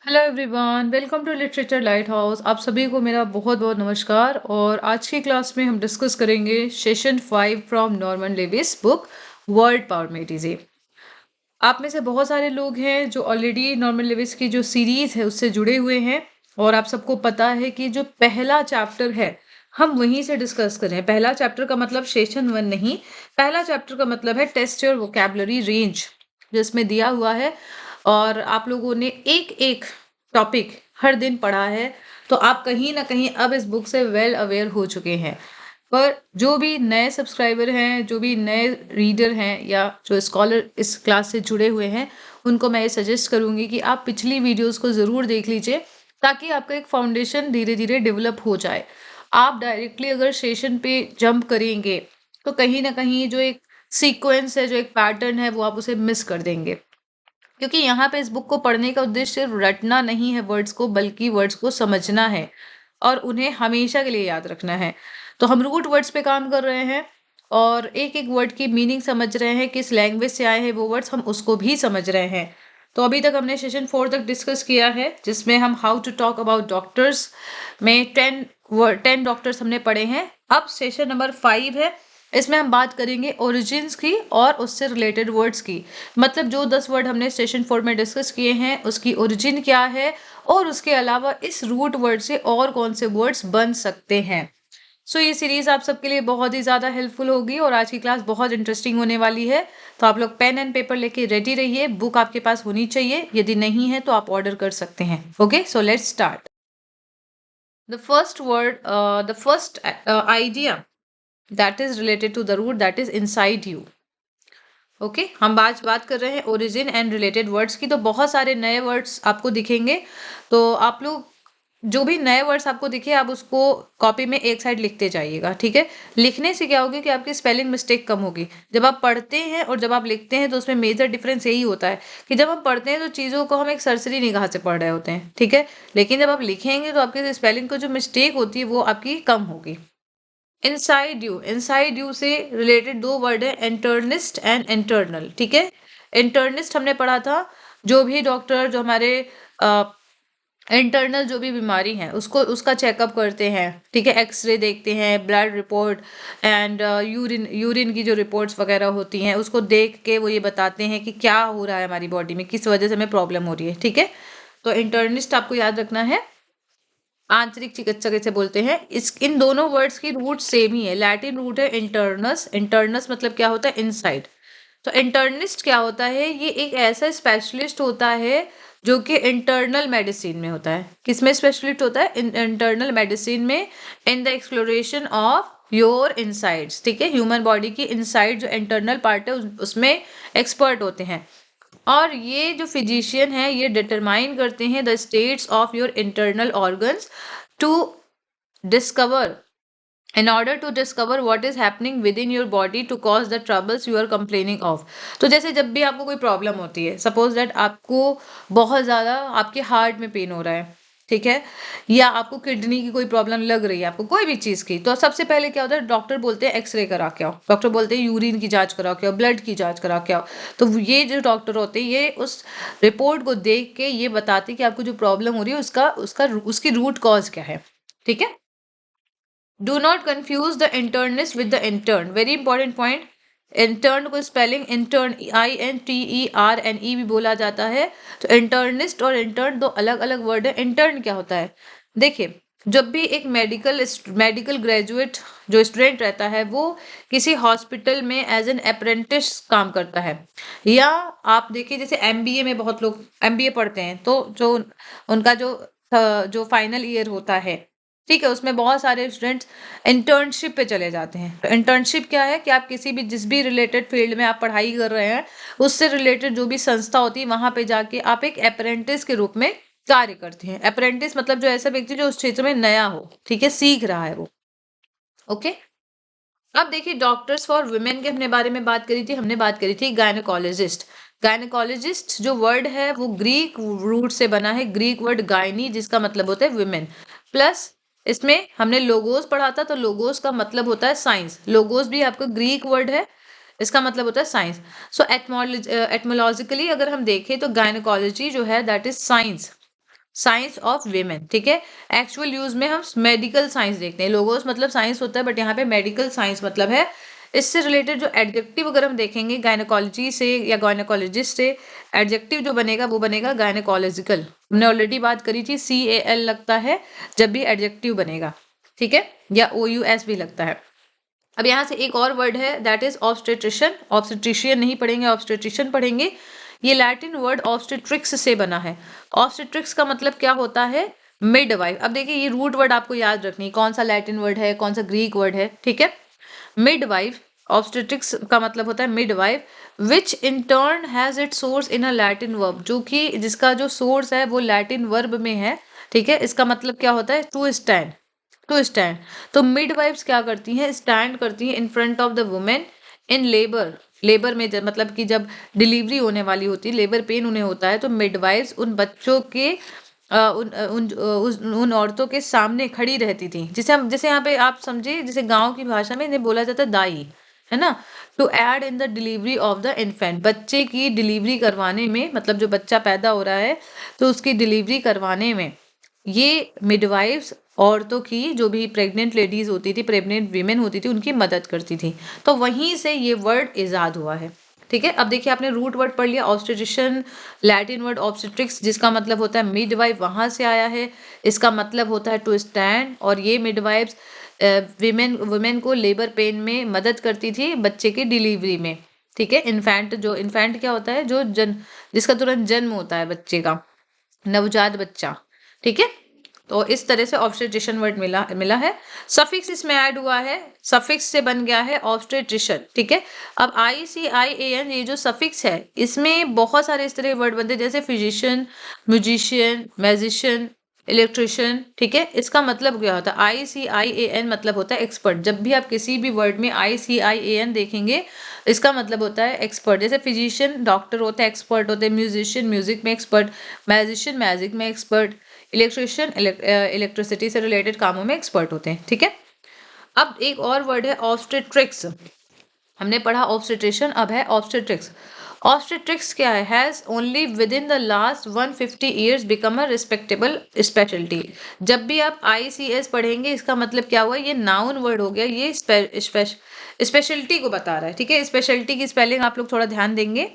Hello everyone, welcome to literature lighthouse. आप सभी को मेरा बहुत बहुत नमस्कार। और आज की क्लास में हम डिस्कस करेंगे session 5 from Norman Lewis book word power made easy. आप में से बहुत सारे लोग हैं जो ऑलरेडी नॉर्मन लेविस की जो सीरीज है उससे जुड़े हुए हैं, और आप सबको पता है कि जो पहला चैप्टर है हम वहीं से डिस्कस करें। पहला चैप्टर का मतलब सेशन 1 नहीं, पहला चैप्टर का मतलब है टेस्ट योर वोकैबुलरी रेंज, जिसमें दिया हुआ है। और आप लोगों ने एक एक टॉपिक हर दिन पढ़ा है, तो आप कहीं ना कहीं अब इस बुक से वेल अवेयर हो चुके हैं। पर जो भी नए सब्सक्राइबर हैं, जो भी नए रीडर हैं, या जो स्कॉलर इस क्लास से जुड़े हुए हैं, उनको मैं ये सजेस्ट करूंगी कि आप पिछली वीडियोस को ज़रूर देख लीजिए, ताकि आपका एक फाउंडेशन धीरे धीरे डेवलप हो जाए। आप डायरेक्टली अगर सेशन पे जंप करेंगे तो कहीं ना कहीं जो एक सीक्वेंस है, जो एक पैटर्न है, वो आप उसे मिस कर देंगे। क्योंकि यहाँ पे इस बुक को पढ़ने का उद्देश्य सिर्फ रटना नहीं है वर्ड्स को, बल्कि वर्ड्स को समझना है और उन्हें हमेशा के लिए याद रखना है। तो हम रूट वर्ड्स पे काम कर रहे हैं और एक एक वर्ड की मीनिंग समझ रहे हैं, किस लैंग्वेज से आए हैं वो वर्ड्स, हम उसको भी समझ रहे हैं। तो अभी तक हमने सेशन 4 तक डिस्कस किया है, जिसमें हम how to talk about doctors में 10 डॉक्टर्स हमने पढ़े हैं। अब सेशन नंबर 5 है, इसमें हम बात करेंगे ओरिजिन्स की और उससे रिलेटेड वर्ड्स की। मतलब जो 10 वर्ड हमने सेशन 4 में डिस्कस किए हैं उसकी ओरिजिन क्या है, और उसके अलावा इस रूट वर्ड से और कौन से वर्ड्स बन सकते हैं। सो ये सीरीज आप सबके लिए बहुत ही ज़्यादा हेल्पफुल होगी और आज की क्लास बहुत इंटरेस्टिंग होने वाली है। तो आप लोग पेन एंड पेपर लेके रेडी रहिए। बुक आपके पास होनी चाहिए, यदि नहीं है तो आप ऑर्डर कर सकते हैं। Okay, so let's start. The first word, the first idea that is related to the root that is inside you. Okay हम आज बात कर रहे हैं ओरिजिन एंड रिलेटेड वर्ड्स की। तो बहुत सारे नए वर्ड्स आपको दिखेंगे, तो आप लोग जो भी नए वर्ड्स आपको दिखे आप उसको कॉपी में एक साइड लिखते जाइएगा, ठीक है। लिखने से क्या होगी कि आपकी स्पेलिंग मिस्टेक कम होगी। जब आप पढ़ते हैं और जब आप लिखते हैं तो उसमें मेजर डिफरेंस यही होता है कि जब हम पढ़ते हैं तो चीज़ों को हम एक सरसरी निगाह से पढ़ रहे होते हैं, ठीक है। लेकिन जब आप लिखेंगे तो आपके स्पेलिंग को जो मिस्टेक होती है वो आपकी कम होगी। इनसाइड यू से रिलेटेड दो वर्ड है, इंटर्निस्ट एंड इंटरनल, ठीक है। इंटर्निस्ट हमने पढ़ा था, जो भी डॉक्टर जो हमारे इंटरनल जो भी बीमारी है उसको उसका चेकअप करते हैं, ठीक है। एक्सरे देखते हैं, ब्लड रिपोर्ट एंड यूरिन की जो रिपोर्ट्स वगैरह होती हैं उसको देख के वो ये बताते हैं कि क्या हो रहा है हमारी बॉडी में, किस वजह से हमें प्रॉब्लम हो रही है, ठीक है। तो इंटर्निस्ट आपको याद रखना है। आंतरिक चिकित्सक इसे बोलते हैं। इस इन दोनों वर्ड्स की रूट सेम ही है। लैटिन रूट है इंटरनस। इंटरनस मतलब क्या होता है, इनसाइड। तो इंटर्निस्ट क्या होता है, ये एक ऐसा स्पेशलिस्ट होता है जो कि इंटरनल मेडिसिन में होता है। किसमें स्पेशलिस्ट होता है, इंटरनल मेडिसिन में, in the exploration of your insides, ठीक है। ह्यूमन बॉडी की इनसाइड जो इंटरनल पार्ट है उसमें एक्सपर्ट होते हैं। और ये जो फिजिशियन है ये डिटरमाइन करते हैं the status of your internal organs to discover, in order to discover what is happening within your body to cause the troubles you are complaining of। तो जैसे जब भी आपको कोई प्रॉब्लम होती है, सपोज दैट आपको बहुत ज़्यादा आपके हार्ट में पेन हो रहा है, ठीक है, या आपको किडनी की कोई प्रॉब्लम लग रही है, आपको कोई भी चीज़ की, तो सबसे पहले क्या होता है, डॉक्टर बोलते हैं एक्सरे करा के आओ, डॉक्टर बोलते हैं यूरिन की जांच करा के आओ, ब्लड की जांच करा के आओ। तो ये जो डॉक्टर होते हैं ये उस रिपोर्ट को देख के ये बताते हैं कि आपको जो प्रॉब्लम हो रही है उसका उसका उसकी रूट कॉज क्या है, ठीक है। Do not confuse the internist with the intern, very important point. Intern को स्पेलिंग इंटर्न INTERNE भी बोला जाता है। तो इंटर्निस्ट और इंटर्न दो अलग अलग वर्ड है। इंटर्न क्या होता है, देखिए, जब भी एक मेडिकल ग्रेजुएट जो स्टूडेंट रहता है वो किसी हॉस्पिटल में एज एन अप्रेंटिस काम करता है, या आप देखिए जैसे MBA में बहुत लोग MBA पढ़ते हैं, तो जो उनका जो फाइनल ईयर होता है, ठीक है, उसमें बहुत सारे स्टूडेंट्स इंटर्नशिप पे चले जाते हैं। तो इंटर्नशिप क्या है कि आप किसी भी जिस भी रिलेटेड फील्ड में आप पढ़ाई कर रहे हैं उससे रिलेटेड जो भी संस्था होती है वहां पे जाके आप एक अप्रेंटिस के रूप में कार्य करते हैं। अप्रेंटिस मतलब जो ऐसा व्यक्ति जो उस क्षेत्र में नया हो, ठीक है, सीख रहा है वो। ओके, अब देखिए डॉक्टर्स फॉर वुमेन के हमने बारे में बात करी थी, हमने बात करी थी गायनेकोलॉजिस्ट। गायनेकोलॉजिस्ट जो वर्ड है वो ग्रीक रूट से बना है, ग्रीक वर्ड गायनी जिसका मतलब होता है वुमेन, प्लस इसमें हमने लोगोस पढ़ा था, तो लोगोस का मतलब होता है साइंस। लोगोस भी आपका ग्रीक वर्ड है, इसका मतलब होता है साइंस। सो एटमोलॉजिकली अगर हम देखें तो गायनेकोलॉजी जो है that is science. Science of women, ठीक है। एक्चुअल यूज में हम मेडिकल साइंस देखते हैं, लोगोस मतलब साइंस होता है, बट यहाँ पे मेडिकल साइंस मतलब है। इससे रिलेटेड जो एडजेक्टिव अगर हम देखेंगे गायनेकोलॉजी से या गायनेकोलॉजिस्ट से, एडजेक्टिव जो बनेगा वो बनेगा गायनेकोलॉजिकल। हमने ऑलरेडी बात करी थी, CAL लगता है जब भी एडजेक्टिव बनेगा, ठीक है, या OUS भी लगता है। अब यहाँ से एक और वर्ड है, दैट इज ऑब्स्टेट्रिशियन। ऑब्स्टेट्रिशियन नहीं पढ़ेंगे, ऑब्स्टेट्रिशियन पढ़ेंगे। ये लैटिन वर्ड ऑब्स्टेट्रिक्स से बना है। ऑब्स्टेट्रिक्स का मतलब क्या होता है? मिडवाइफ। अब देखिए ये रूट वर्ड आपको याद रखनी है, कौन सा लैटिन वर्ड है, कौन सा ग्रीक वर्ड है, ठीक है। मिडवाइफ, ऑब्स्टेट्रिक्स का मतलब होता है midwife, which in turn has it source in a Latin verb, जो कि जिसका जो सोर्स है वो लैटिन वर्ब में है, ठीक है। इसका मतलब क्या होता है? To stand, to stand. तो मिडवाइफ्स क्या करती हैं? स्टैंड करती हैं in front of the women in labour. Labour में मतलब कि जब डिलीवरी होने वाली होती है, लेबर पेन उन्हें होता है, तो मिडवाइफ्स उन बच्चों के उन औरतों के सामने खड़ी रहती थी, जिसे हम जैसे यहाँ पे आप समझे, जैसे गांव की भाषा में इन्हें बोला जाता है दाई, है ना। To aid in the delivery of the infant, बच्चे की डिलीवरी करवाने में, मतलब जो बच्चा पैदा हो रहा है तो उसकी डिलीवरी करवाने में ये मिडवाइफ्स औरतों की, जो भी प्रेग्नेंट लेडीज होती थी, प्रेग्नेंट वीमेन होती थी, उनकी मदद करती थी। तो वहीं से ये वर्ड इजाद हुआ है, ठीक है। अब देखिए आपने रूट वर्ड पढ़ लिया ऑब्स्टेट्रिशियन, लैटिन वर्ड ऑब्स्टेट्रिक्स जिसका मतलब होता है मिडवाइफ, वहां से आया है। इसका मतलब होता है टू स्टैंड, और ये मिडवाइफ्स वुमेन को लेबर पेन में मदद करती थी बच्चे की डिलीवरी में, ठीक है। इन्फेंट, जो इन्फेंट क्या होता है? जो जिसका तुरंत जन्म होता है बच्चे का, नवजात बच्चा, ठीक है। तो इस तरह से ऑब्स्टेट्रिशियन वर्ड मिला मिला है। सफिक्स इसमें ऐड हुआ है, सफिक्स से बन गया है ऑब्स्टेट्रिशियन, ठीक है। अब ICIAN, ये जो सफिक्स है इसमें बहुत सारे इस तरह के वर्ड बनते हैं, जैसे फिजिशियन, म्यूजिशियन, मैजिशियन, इलेक्ट्रिशियन, ठीक है। इसका मतलब क्या होता है? ICIAN मतलब होता है एक्सपर्ट। जब भी आप किसी भी वर्ड में ICIAN देखेंगे, इसका मतलब होता है एक्सपर्ट। जैसे फिजिशियन डॉक्टर होते हैं, एक्सपर्ट होते हैं। म्यूजिशियन म्यूजिक में एक्सपर्ट, मैजिशियन मैजिक में एक्सपर्ट, इलेक्ट्रिशियन इलेक्ट्रिसिटी से रिलेटेड कामों में एक्सपर्ट होते हैं, ठीक है। अब एक और वर्ड है ऑब्स्टेट्रिक्स। हमने पढ़ा ऑब्स्टेट्रिशियन, अब है ऑब्स्टेट्रिक्स। ऑब्स्टेट्रिक्स क्या है? Has only with in the last 150 years become a respectable speciality. जब भी आप ICS पढ़ेंगे, इसका मतलब क्या हुआ? ये नाउन वर्ड हो गया, ये स्पेशलिटी को बता रहा है, ठीक है। स्पेशलिटी की स्पेलिंग आप लोग थोड़ा ध्यान देंगे,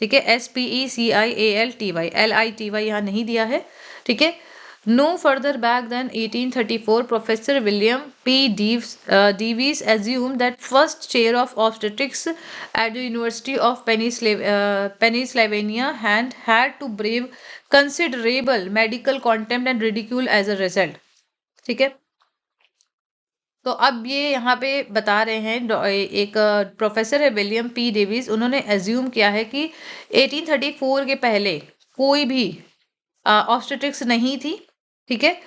ठीक है। SPECIALTY, LITY यहाँ नहीं दिया है, ठीक है। No further back than 1834, Professor William P. Davies assumed that first chair of obstetrics at the University of Pennsylvania had to brave considerable medical contempt and ridicule as a result. ठीक है। तो अब ये यहाँ पे बता रहे हैं, एक प्रोफेसर है विलियम P. डेविस, उन्होंने एज्यूम किया है कि 1834 के पहले कोई भी ऑब्स्टेट्रिक्स नहीं थी, ठीक है।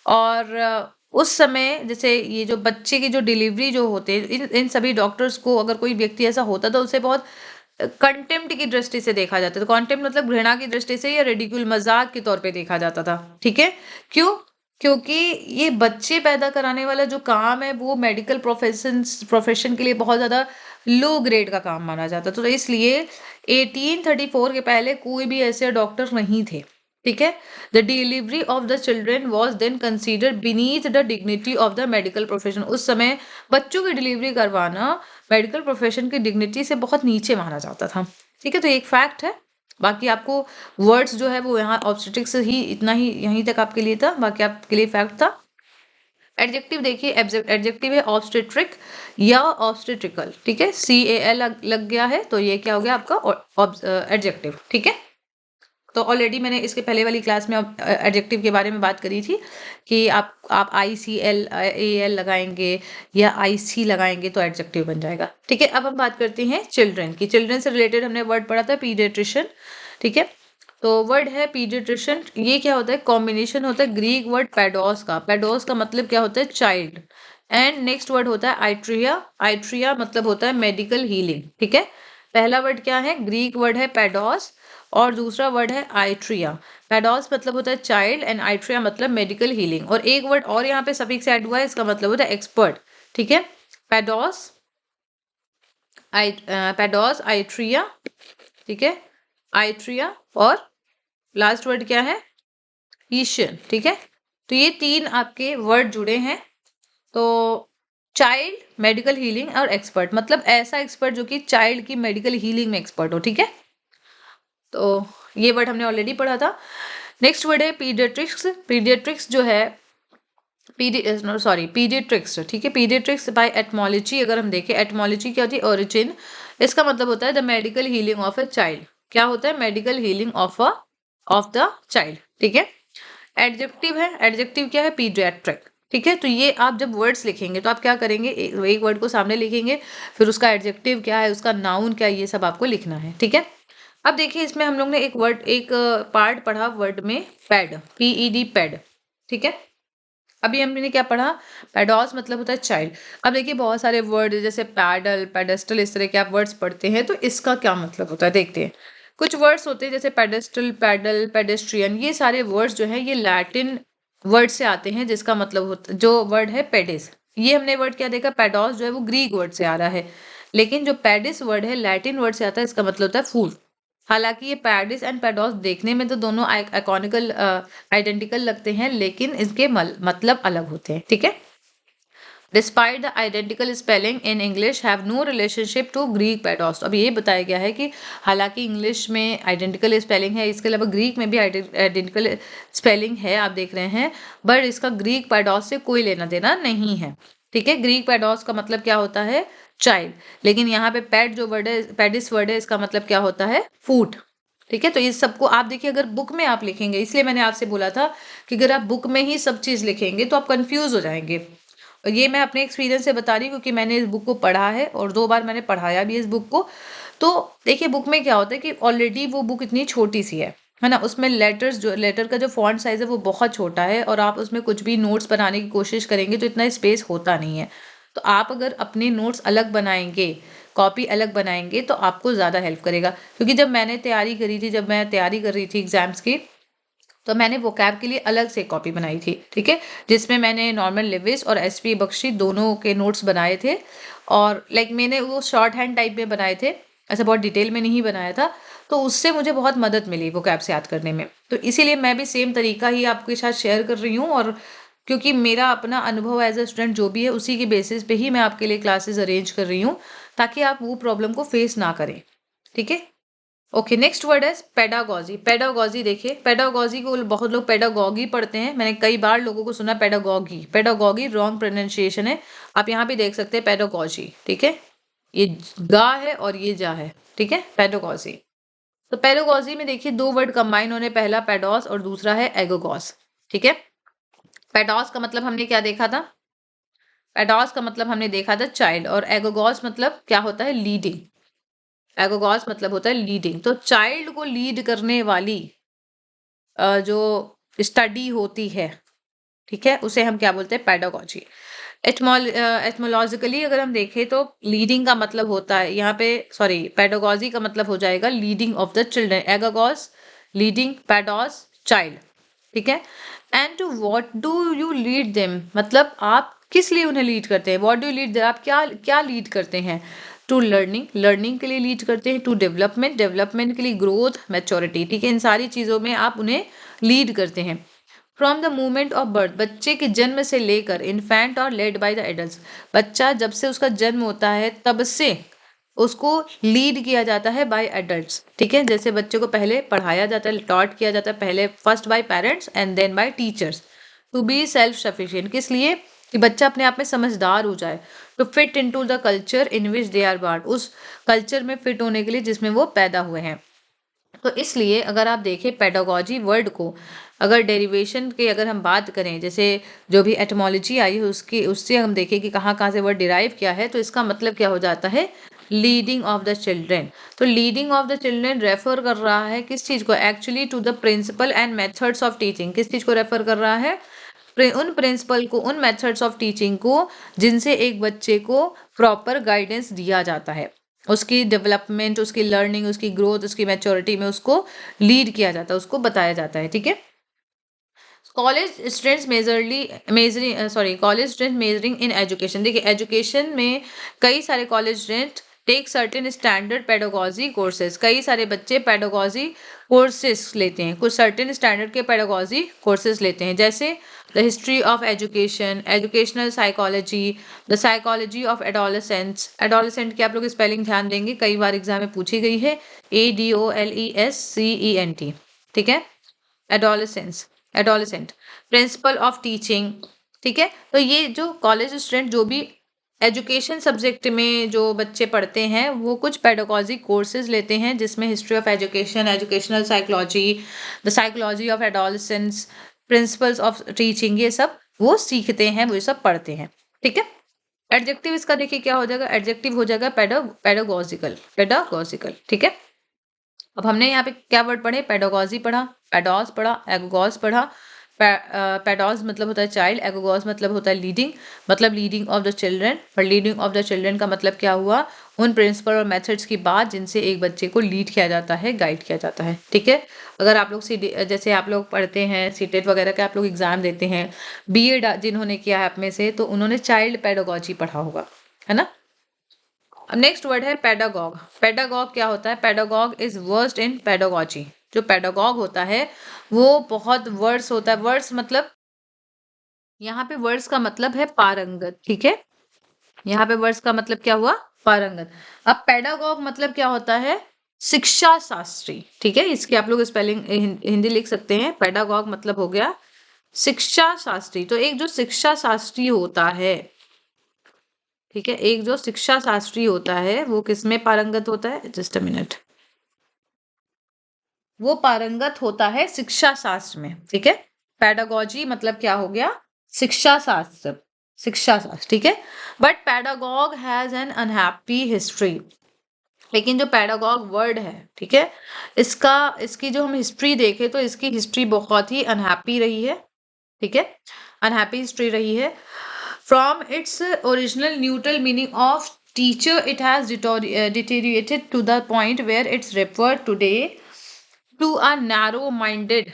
और उस समय जैसे ये जो बच्चे की जो डिलीवरी जो होते हैं, इन सभी डॉक्टर्स को अगर कोई व्यक्ति ऐसा होता तो उसे बहुत कंटेम्प्ट की दृष्टि से देखा जाता था। कंटेम्प्ट मतलब घृणा की दृष्टि से, या रेडिक्यूल मजाक के तौर पे देखा जाता था, ठीक है। क्यों? क्योंकि ये बच्चे पैदा कराने वाला जो काम है वो मेडिकल प्रोफेशन के लिए बहुत ज्यादा लो ग्रेड का काम माना जाता, तो इसलिए 1834 के पहले कोई भी ऐसे डॉक्टर नहीं थे, ठीक है। The delivery of the children was then considered beneath the dignity of the medical profession. उस समय बच्चों की डिलीवरी करवाना मेडिकल प्रोफेशन की डिग्निटी से बहुत नीचे माना जाता था, ठीक है। तो एक फैक्ट है। बाकी आपको वर्ड्स जो है वो यहाँ ऑब्स्टेट्रिक्स ही, इतना ही यहीं तक आपके लिए था, बाकी आपके लिए फैक्ट था। एडजेक्टिव देखिए, एडजेक्टिव है ऑब्स्टेट्रिक या ऑब्स्टेट्रिकल, ठीक है। CAL लग गया है तो ये क्या हो गया आपका एडजेक्टिव, ठीक है। तो ऑलरेडी मैंने इसके पहले वाली क्लास में एडजेक्टिव के बारे में बात करी थी कि आप ICAL लगाएंगे या IC लगाएंगे तो एडजेक्टिव बन जाएगा, ठीक है। अब हम बात करते हैं चिल्ड्रन की। चिल्ड्रन से रिलेटेड हमने वर्ड पढ़ा था पीडियाट्रिशियन, ठीक है। तो वर्ड है पीडियाट्रिशियन, ये क्या होता है? कॉम्बिनेशन होता है ग्रीक वर्ड पैडोस का। पैडोस का मतलब क्या होता है? चाइल्ड। एंड नेक्स्ट वर्ड होता है आइट्रिया। आइट्रिया मतलब होता है मेडिकल हीलिंग, ठीक है। पहला वर्ड क्या है? ग्रीक वर्ड है पैडोस, और दूसरा वर्ड है आइट्रिया। पैडोस मतलब होता है चाइल्ड, एंड आइट्रिया मतलब मेडिकल हीलिंग। और एक वर्ड और यहाँ पे सफिक्स ऐड हुआ है, इसका मतलब होता है एक्सपर्ट, ठीक है। पैडोस, पैडोस, आइट्रिया, ठीक है, आइट्रिया, और लास्ट वर्ड क्या है? ईशियन, ठीक है। तो ये 3 आपके वर्ड जुड़े हैं। तो चाइल्ड, मेडिकल हीलिंग और एक्सपर्ट, मतलब ऐसा एक्सपर्ट जो कि चाइल्ड की मेडिकल हीलिंग में एक्सपर्ट हो, ठीक है। तो ये वर्ड हमने ऑलरेडी पढ़ा था। नेक्स्ट वर्ड है पीडियाट्रिक्स। पीडियाट्रिक्स जो है पीडियाट्रिक्स, ठीक है। पीडियाट्रिक्स बाय एटमोलॉजी अगर हम देखें, एटमोलॉजी क्या होती है, ओरिजिन। इसका मतलब होता है the medical healing of a child. क्या होता है, medical healing of the child, ठीक है। एडजेक्टिव है, एडजेक्टिव क्या है, पीडियाट्रिक, ठीक है। तो ये आप जब वर्ड्स लिखेंगे तो आप क्या करेंगे, एक वर्ड को सामने लिखेंगे, फिर उसका एडजेक्टिव क्या है, उसका नाउन क्या है, ये सब आपको लिखना है, ठीक है। अब देखिए इसमें हम लोग ने एक पार्ट पढ़ा वर्ड में, पैड, PED, पैड, ठीक है। अभी हमने क्या पढ़ा, पैडोस मतलब होता है चाइल्ड। अब देखिए बहुत सारे वर्ड जैसे पैडल, पेडेस्टल, इस तरह के आप वर्ड्स पढ़ते हैं, तो इसका क्या मतलब होता है देखते हैं। कुछ वर्ड्स होते हैं जैसे पेडेस्टल, पैडल, पेडेस्ट्रियन, ये सारे वर्ड्स जो है ये लैटिन वर्ड से आते हैं, जिसका मतलब होता जो वर्ड है पेडिस। ये हमने वर्ड क्या देखा, पैडोस जो है वो ग्रीक वर्ड से आ रहा है, लेकिन जो पेडिस वर्ड है लैटिन वर्ड से आता है, इसका मतलब होता है फूल। हालांकि ये पैडिस एंड पैडोस देखने में तो दोनों आइकॉनिकल आइडेंटिकल लगते हैं, लेकिन इसके मतलब अलग होते हैं, ठीक है। Despite the identical spelling in English have no relationship to Greek paidos. अब ये बताया गया है कि हालांकि इंग्लिश में आइडेंटिकल स्पेलिंग है, इसके अलावा ग्रीक में भी आइडेंटिकल स्पेलिंग है, आप देख रहे हैं, बट इसका ग्रीक पैडोस से कोई लेना देना नहीं है, ठीक है। ग्रीक पैडोस का मतलब क्या होता है, चाइल्ड, लेकिन यहाँ पे पैड जो वर्ड है, पैडिस वर्ड है, इसका मतलब क्या होता है, फूट, ठीक है। तो इस सबको आप देखिए अगर बुक में आप लिखेंगे, इसलिए मैंने आपसे बोला था कि अगर आप बुक में ही सब चीज लिखेंगे तो आप कंफ्यूज हो जाएंगे। और ये मैं अपने एक्सपीरियंस से बता रही हूँ क्योंकि मैंने इस बुक को पढ़ा है और 2 बार मैंने पढ़ाया भी इस बुक को। तो देखिए बुक में क्या होता है कि ऑलरेडी वो बुक इतनी छोटी सी है ना, उसमें लेटर का जो फॉन्ट साइज है वो बहुत छोटा है, और आप उसमें कुछ भी नोट्स बनाने की कोशिश करेंगे तो इतना स्पेस होता नहीं है। तो आप अगर अपने नोट्स अलग बनाएंगे, कॉपी अलग बनाएंगे, तो आपको ज़्यादा हेल्प करेगा। क्योंकि जब मैंने तैयारी करी थी, जब मैं तैयारी कर रही थी एग्जाम्स की, तो मैंने वोकैब के लिए अलग से कॉपी बनाई थी, ठीक है, जिसमें मैंने नॉर्मन लेविस और SP बख्शी दोनों के नोट्स बनाए थे। और लाइक मैंने वो शॉर्ट हैंड टाइप में बनाए थे, ऐसा बहुत डिटेल में नहीं बनाया था। तो उससे मुझे बहुत मदद मिली वोकैब से याद करने में। तो इसीलिए मैं भी सेम तरीका ही आपके साथ शेयर कर रही हूँ, और क्योंकि मेरा अपना अनुभव एज अ स्टूडेंट जो भी है उसी के बेसिस पे ही मैं आपके लिए क्लासेस अरेंज कर रही हूँ, ताकि आप वो प्रॉब्लम को फेस ना करें, ठीक है। ओके, नेक्स्ट वर्ड है पेडागॉजी। पेडागॉजी देखिए, पेडागॉजी को बहुत लोग पेडागॉगी पढ़ते हैं, मैंने कई बार लोगों को सुना पेडागॉगी। पेडागॉगी रॉन्ग प्रोनाउंसिएशन है, आप यहाँ पे देख सकते हैं पेडागॉजी, ठीक है। ये गा है और ये जा है, ठीक है, पेडागॉजी। तो पेडागॉजी में देखिए 2 वर्ड कंबाइन होने, पहला पेडोस और दूसरा है एगोगॉस, ठीक है। पेडोस का मतलब हमने क्या देखा था, पेडोस का मतलब हमने देखा था चाइल्ड, और एगोगॉस मतलब क्या होता है, लीडिंग। एगोगॉस मतलब होता है लीडिंग। तो चाइल्ड को लीड करने वाली जो स्टडी होती है, ठीक है, उसे हम क्या बोलते हैं, पेडागॉजी। एटमोलॉजिकली अगर हम देखें तो लीडिंग का मतलब होता है यहाँ पे, सॉरी, पेडागॉजी का मतलब हो जाएगा लीडिंग ऑफ द चिल्ड्रन। एगागॉस लीडिंग, पेडोस चाइल्ड, ठीक है। And to what do you lead them, मतलब आप किस लिए उन्हें लीड करते हैं, what do you lead them, आप क्या क्या लीड करते हैं। टू लर्निंग, लर्निंग के लिए लीड करते हैं। टू डेवलपमेंट, डेवलपमेंट के लिए। ग्रोथ, मैच्योरिटी, ठीक है, इन सारी चीज़ों में आप उन्हें लीड करते हैं। From the moment of birth, बच्चे के जन्म से लेकर, इन्फेंट और लेड बाय द एडल्ट, बच्चा जब से उसका जन्म होता है तब से उसको लीड किया जाता है बाय एडल्ट्स, ठीक है। जैसे बच्चे को पहले पढ़ाया जाता है, टॉट किया जाता है, पहले first by parents and then by teachers, to be self sufficient, किस लिए, कि बच्चा अपने आप में समझदार हो जाए। To fit into the culture in which they are born, उस कल्चर में फिट होने के लिए जिसमें वो पैदा हुए हैं। तो इसलिए अगर आप देखें पेडागॉजी वर्ड को, अगर डेरिवेशन के अगर हम बात करें, जैसे जो भी एटमोलॉजी आई है उसकी, उससे हम देखें कि कहाँ कहाँ से वर्ड डिराइव किया है, तो इसका मतलब क्या हो जाता है, लीडिंग ऑफ द चिल्ड्रेन। तो leading of the children refer कर रहा है किस चीज को, actually to the principle and methods of teaching. किस चीज को रेफर कर रहा है, उन प्रिंसिपल को, उन मेथड्स ऑफ टीचिंग को जिनसे एक बच्चे को प्रॉपर गाइडेंस दिया जाता है, उसकी डेवलपमेंट, उसकी लर्निंग, उसकी ग्रोथ, उसकी मैच्योरिटी में उसको लीड किया जाता है, उसको बताया जाता है, ठीक है। College students college student measuring in education, देखिए एजुकेशन में कई सारे college student take certain standard pedagogy courses, कई सारे बच्चे पेडागोजी कोर्सेज लेते हैं, कुछ सर्टेन स्टैंडर्ड के पेडागोजी कोर्सेज लेते हैं, जैसे the history of education, educational psychology, the psychology of adolescents. Adolescent की आप लोग स्पेलिंग ध्यान देंगे, कई बार एग्जाम में पूछी गई है, ADOLESCENT, ठीक है, adolescence, adolescent, principle of teaching, ठीक है। तो ये जो कॉलेज स्टूडेंट जो भी एजुकेशन सब्जेक्ट में जो बच्चे पढ़ते हैं वो कुछ पेडागोजी कोर्सेज लेते हैं, जिसमें history of education, educational psychology, the psychology of adolescence, principles of teaching, ये सब वो सीखते हैं, वो सब पढ़ते हैं, ठीक है। एडजेक्टिव इसका देखिए क्या हो जाएगा, एडजेक्टिव हो जाएगा पेडागोजिकल, पेडागोजिकल, ठीक है। अब हमने यहाँ पे क्या वर्ड पढ़े, पेडागोजी पढ़ा, पेडोस पढ़ा, एगोगॉस पढ़ा। पेडोस मतलब होता है चाइल्ड, एगोगॉस मतलब होता है लीडिंग, मतलब लीडिंग ऑफ द चिल्ड्रन। पर लीडिंग ऑफ द चिल्ड्रन का मतलब क्या हुआ, उन प्रिंसिपल और मेथड्स की बात जिनसे एक बच्चे को लीड किया जाता है, गाइड किया जाता है, ठीक है। अगर आप लोग जैसे आप लोग पढ़ते हैं सीटेट वगैरह के आप लोग एग्जाम देते हैं, बीएड जिन्होंने किया है आप में से, तो उन्होंने चाइल्ड पेडागोजी पढ़ा होगा, है ना। अब नेक्स्ट वर्ड है पेडागॉग। पेडागॉग क्या होता है, pedagogue is worst in pedagogy. जो पेडागॉग होता है वो बहुत वर्स होता है, वर्स मतलब यहाँ पे वर्ड्स का मतलब है पारंगत, ठीक है। यहाँ पे वर्ड्स का मतलब क्या हुआ, पारंगत। अब पेडागॉग मतलब क्या होता है, शिक्षा शास्त्री, ठीक है। इसकी आप लोग स्पेलिंग हिंदी लिख सकते हैं, पेडागॉग मतलब हो गया शिक्षा शास्त्री। तो एक जो शिक्षा शास्त्री होता है, ठीक है, एक जो शिक्षा शास्त्री होता है वो किसमें पारंगत होता है, जस्ट अ मिनट, वो पारंगत होता है शिक्षा शास्त्र में, ठीक है। पेडागोजी मतलब क्या हो गया, शिक्षा शास्त्र, शिक्षा शास्त्र, ठीक है। But pedagogue has an unhappy history. लेकिन जो पेडागॉग वर्ड है, ठीक है, इसकी जो हम हिस्ट्री देखें तो इसकी हिस्ट्री बहुत ही अनहैप्पी रही है, ठीक है, अनहैप्पी हिस्ट्री रही है। From its original neutral meaning of teacher, it has deteriorated to the point where it's referred today to a narrow-minded,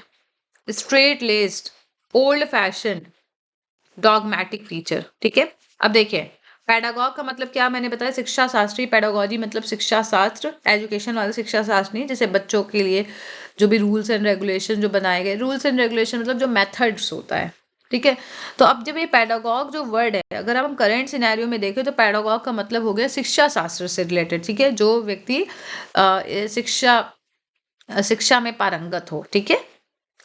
straight-laced, old-fashioned, dogmatic teacher, ठीक है। अब देखिए पेडागॉग का मतलब क्या मैंने बताया, शिक्षा शास्त्री, पेडागॉजी मतलब शिक्षा शास्त्र, एजुकेशन वाला शिक्षा शास्त्र नहीं, जैसे बच्चों के लिए जो भी रूल्स एंड रेगुलेशन जो बनाए गए, रूल्स एंड रेगुलेशन मतलब जो मेथड्स होता है, ठीक है। तो अब जब ये पेडागॉग जो वर्ड है, अगर हम करंट सिनेरियो में देखें तो पेडागॉग का मतलब हो गया शिक्षा शास्त्र से रिलेटेड, ठीक है, जो व्यक्ति शिक्षा में पारंगत हो, ठीक है,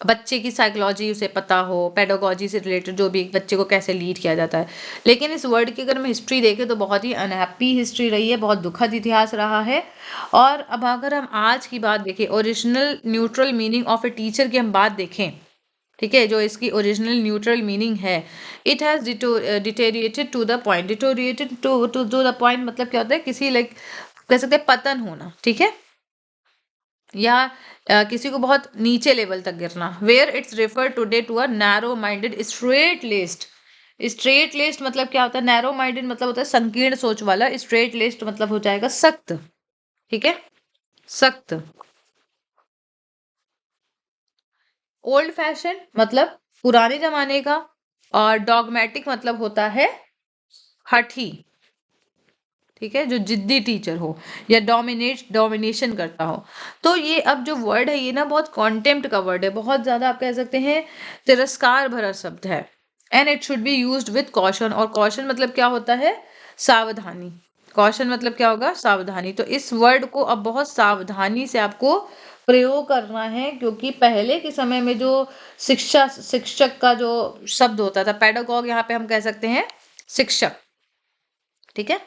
बच्चे की साइकोलॉजी उसे पता हो, पेडागॉजी से रिलेटेड जो भी बच्चे को कैसे लीड किया जाता है। लेकिन इस वर्ड की अगर हम हिस्ट्री देखें तो बहुत ही अनहैप्पी हिस्ट्री रही है, बहुत दुखद इतिहास रहा है। और अब अगर हम आज की बात देखें, original neutral meaning of a teacher की हम बात देखें, ठीक है, जो इसकी ओरिजिनल न्यूट्रल मीनिंग है, it has deteriorated to the point, deteriorated to the point मतलब क्या होता है, किसी लाइक कह सकते हैं पतन होना, ठीक है, या किसी को बहुत नीचे लेवल तक गिरना। Where it's refer today to a narrow minded straight list. Straight list मतलब क्या होता है, नैरो माइंडेड मतलब होता है संकीर्ण सोच वाला, स्ट्रेट लिस्ट मतलब हो जाएगा सख्त, ठीक है, सख्त। ओल्ड फैशन मतलब पुराने जमाने का, और डॉगमेटिक मतलब होता है हठी, ठीक है, जो जिद्दी टीचर हो या डोमिनेशन करता हो। तो ये अब जो वर्ड है ये ना बहुत कॉन्टेम्प्ट का वर्ड है, बहुत ज्यादा आप कह सकते हैं तिरस्कार भरा शब्द है। And it should be used with caution, और कॉशन मतलब क्या होता है, सावधानी। कॉशन मतलब क्या होगा, सावधानी। तो इस वर्ड को अब बहुत सावधानी से आपको प्रयोग करना है, क्योंकि पहले के समय में जो शिक्षक का जो शब्द होता था, पेडागॉग यहाँ पे हम कह सकते हैं शिक्षक, ठीक है,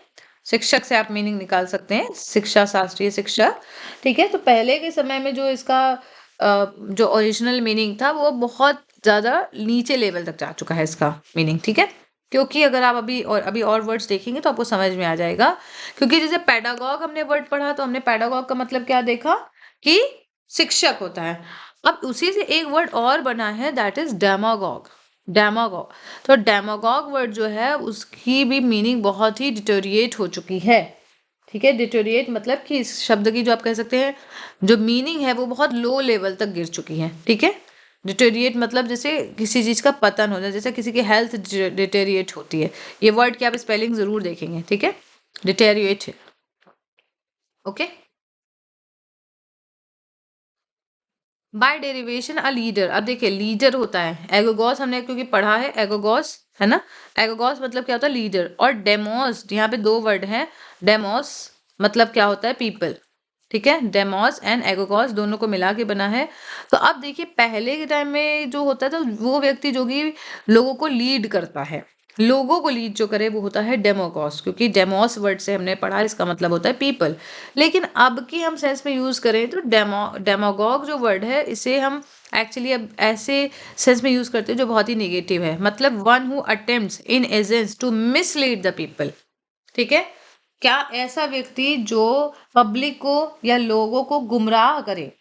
शिक्षक से आप मीनिंग निकाल सकते हैं, शिक्षा शास्त्रीय शिक्षक, ठीक है। तो पहले के समय में जो इसका जो ओरिजिनल मीनिंग था वो बहुत ज्यादा नीचे लेवल तक जा चुका है इसका मीनिंग, ठीक है। क्योंकि अगर आप अभी और वर्ड्स देखेंगे तो आपको समझ में आ जाएगा। क्योंकि जैसे पेडागॉग हमने वर्ड पढ़ा तो हमने पेडागॉग का मतलब क्या देखा कि शिक्षक होता है। अब उसी से एक वर्ड और बना है, दैट इज डेमागॉग, डेमागॉग। तो डेमागॉग वर्ड जो है उसकी भी मीनिंग बहुत ही डिटोरिएट हो चुकी है, ठीक है। डिटोरिएट मतलब कि इस शब्द की जो आप कह सकते हैं जो मीनिंग है वो बहुत लो लेवल तक गिर चुकी है, ठीक है। डिटोरिएट मतलब जैसे किसी चीज का पतन हो जाए, जैसे किसी की हेल्थ डिटेरिएट होती है। ये वर्ड की आप स्पेलिंग जरूर देखेंगे, ठीक है, deteriorate okay. By derivation a leader, अब देखिए लीडर होता है एगोगॉस, हमने क्योंकि पढ़ा है एगोगॉस, है ना। एगोगॉस मतलब क्या होता है, लीडर। और डेमोस, यहाँ पे दो वर्ड हैं। डेमोस मतलब क्या होता है, पीपल। ठीक है, डेमोस एंड एगोगॉस दोनों को मिला के बना है। तो अब देखिए पहले के टाइम में जो होता था, वो व्यक्ति जो कि लोगों को लीड करता है, लोगों को लीड जो करे वो होता है डेमोगॉस, क्योंकि डेमोस वर्ड से हमने पढ़ा, इसका मतलब होता है पीपल। लेकिन अब की हम सेंस में यूज करें तो डेमोगॉग जो वर्ड है, इसे हम एक्चुअली अब ऐसे सेंस में यूज करते हैं जो बहुत ही नेगेटिव है, मतलब one who attempts in essence to mislead the people. ठीक है, क्या ऐसा व्यक्ति जो पब्लिक को या लोगों को गुमराह करे।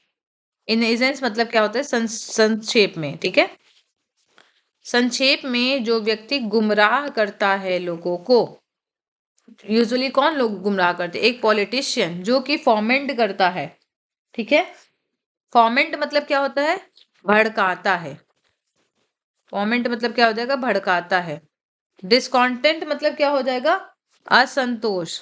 इन एसेंस मतलब क्या होता है, संक्षेप में। ठीक है, संक्षेप में जो व्यक्ति गुमराह करता है लोगों को, यूजुअली कौन लोग गुमराह करते हैं, एक पॉलिटिशियन जो कि फॉर्मेंट करता है। ठीक है, फॉर्मेंट मतलब क्या होता है, भड़काता है। फॉर्मेंट मतलब क्या हो जाएगा, भड़काता है। डिस्कॉन्टेंट मतलब क्या हो जाएगा, असंतोष।